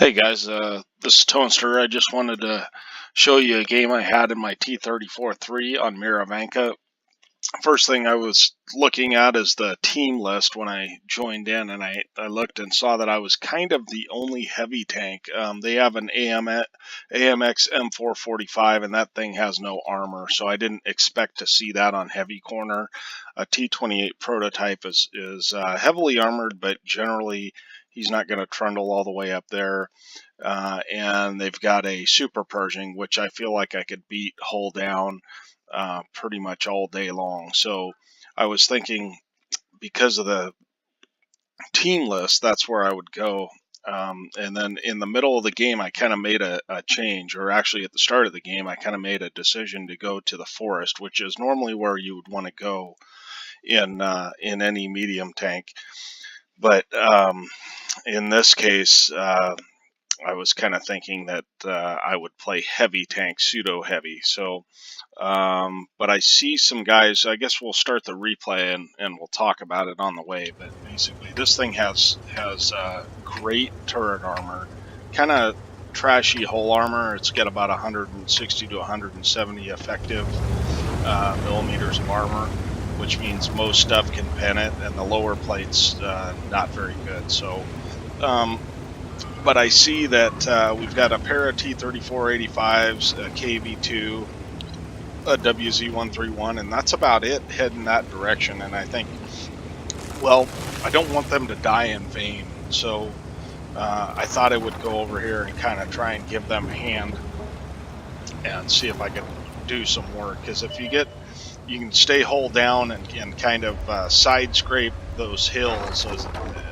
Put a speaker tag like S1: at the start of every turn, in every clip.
S1: Hey guys, this is Toaster. I just wanted to show you a game I had in my T34-3 on Muravanka. First thing I was looking at is the team list when I joined in, and I looked and saw that I was kind of the only heavy tank. They have an AMX M445, and that thing has no armor, so I didn't expect to see that on heavy corner. A T28 prototype is heavily armored, but generally he's not going to trundle all the way up there. And they've got a Super Pershing, which I feel like I could beat hull down pretty much all day long. So I was thinking, because of the team list, that's where I would go. And then in the middle of the game, I kind of made a change, or actually at the start of the game, I kind of made a decision to go to the forest, which is normally where you would want to go in any medium tank. But in this case, I was kind of thinking that I would play heavy tank, pseudo heavy. So, but I see some guys. I guess we'll start the replay and we'll talk about it on the way. But basically, this thing has great turret armor, kind of trashy hull armor. It's got about 160 to 170 effective millimeters of armor, which means most stuff can pen it, and the lower plate's not very good. So. But I see that we've got a pair of T3485s, a KV2, a WZ131, and that's about it heading that direction. And I think, well, I don't want them to die in vain. So I thought I would go over here and kind of try and give them a hand and see if I could do some work. Because if you can stay hull down and kind of side scrape those hills,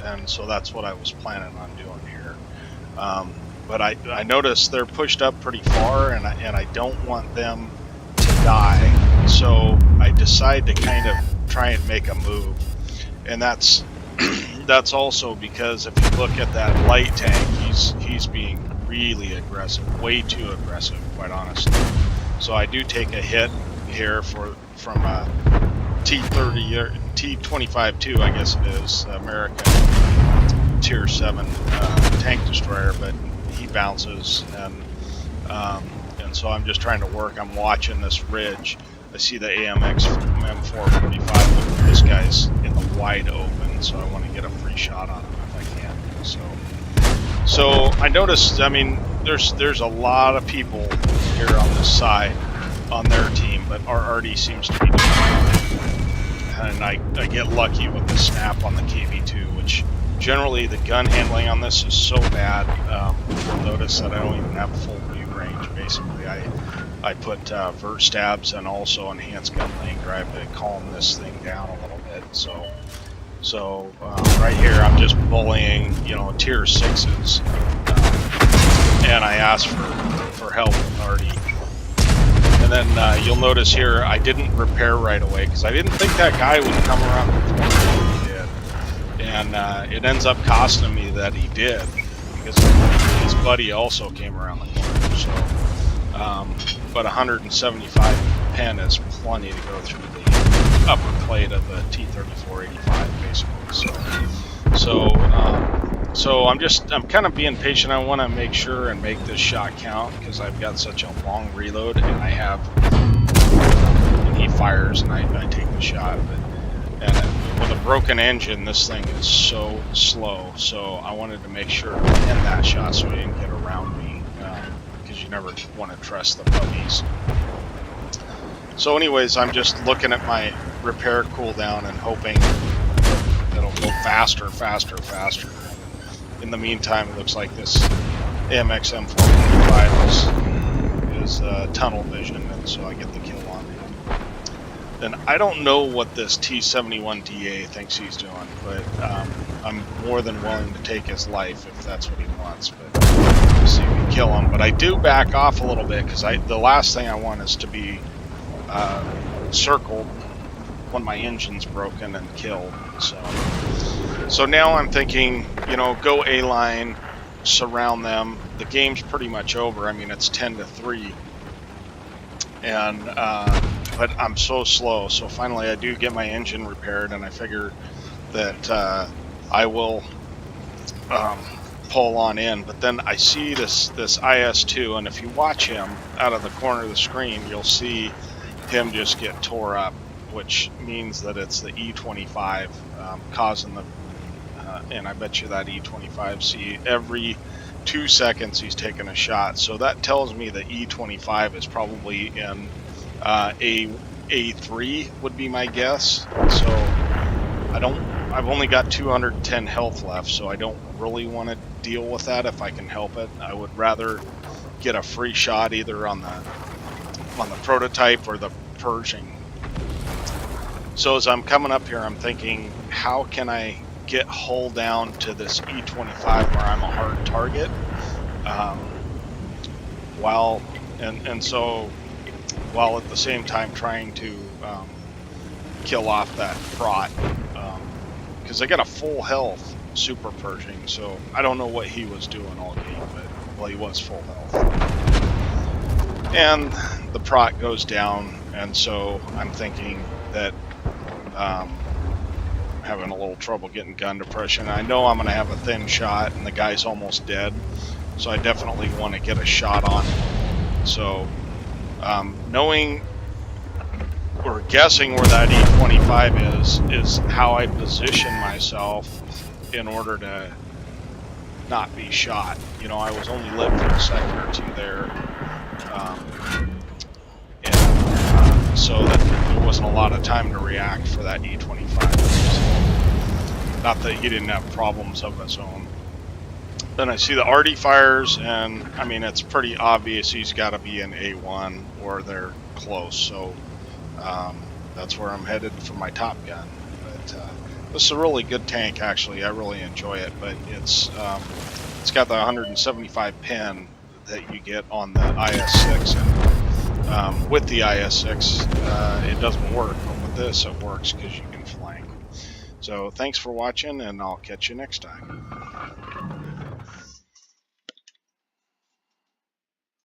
S1: and so that's what I was planning on doing here. But I noticed they're pushed up pretty far, and I don't want them to die. So I decide to kind of try and make a move, and that's also because if you look at that light tank, he's being really aggressive, way too aggressive, quite honestly. So I do take a hit here from T30 or T25-2, I guess it is, American Tier 7 tank destroyer, but he bounces, and so I'm just trying to work. I'm watching this ridge. I see the AMX M445. Look, this guy's in the wide open, so I want to get a free shot on him if I can. So I noticed. I mean, there's a lot of people here on this side on their team, but our RD seems to be doing it. And I get lucky with the snap on the KV2, which generally the gun handling on this is so bad. You'll notice that I don't even have full view range. Basically, I put vert stabs and also enhanced gun lane drive to calm this thing down a little bit. So right here I'm just bullying, tier 6s, and I asked for help with RD. And then you'll notice here I didn't repair right away because I didn't think that guy would come around the corner. He did. And it ends up costing me that he did, because his buddy also came around the corner. So, but 175 pen is plenty to go through the upper plate of the T3485, basically. So I'm kind of being patient. I want to make sure and make this shot count because I've got such a long reload, and he fires and I take the shot. And with a broken engine, this thing is so slow. So I wanted to make sure to end that shot so he didn't get around me, because you never want to trust the puppies. So anyways, I'm just looking at my repair cooldown and hoping it'll go faster. In the meantime, it looks like this AMX M445 is tunnel vision, and so I get the kill on him. Then I don't know what this T71DA thinks he's doing, but I'm more than willing to take his life if that's what he wants. But we'll see if we kill him. But I do back off a little bit because the last thing I want is to be circled when my engine's broken and killed. So now I'm thinking, go A-line, surround them. The game's pretty much over. I mean, it's 10-3, and but I'm so slow. So finally, I do get my engine repaired, and I figure that I will pull on in. But then I see this IS-2, and if you watch him out of the corner of the screen, you'll see him just get tore up, which means that it's the E25 causing the and I bet you that E25, see, every 2 seconds he's taking a shot. So that tells me the E25 is probably in A3 would be my guess. So I've only got 210 health left, so I don't really want to deal with that if I can help it. I would rather get a free shot either on the prototype or the Pershing. So as I'm coming up here, I'm thinking, how can I get hull down to this E25 where I'm a hard target, while at the same time trying to kill off that prot, because I got a full health Super Pershing, so I don't know what he was doing all game, but well, he was full health, and the prot goes down, and so I'm thinking that having a little trouble getting gun depression. I know I'm going to have a thin shot, and the guy's almost dead, so I definitely want to get a shot on him. So, knowing or guessing where that E25 is how I position myself in order to not be shot. You know, I was only lit for a second or two there, so that there wasn't a lot of time to react for that E25. Not that he didn't have problems of his own. Then I see the arty fires, and I mean, it's pretty obvious he's got to be in A1 or they're close. So that's where I'm headed for my Top Gun. But this is a really good tank, actually. I really enjoy it. But it's got the 175 pin that you get on the IS-6, and with the IS-6 it doesn't work, but with this it works because you can flank. So thanks for watching, and I'll catch you next time.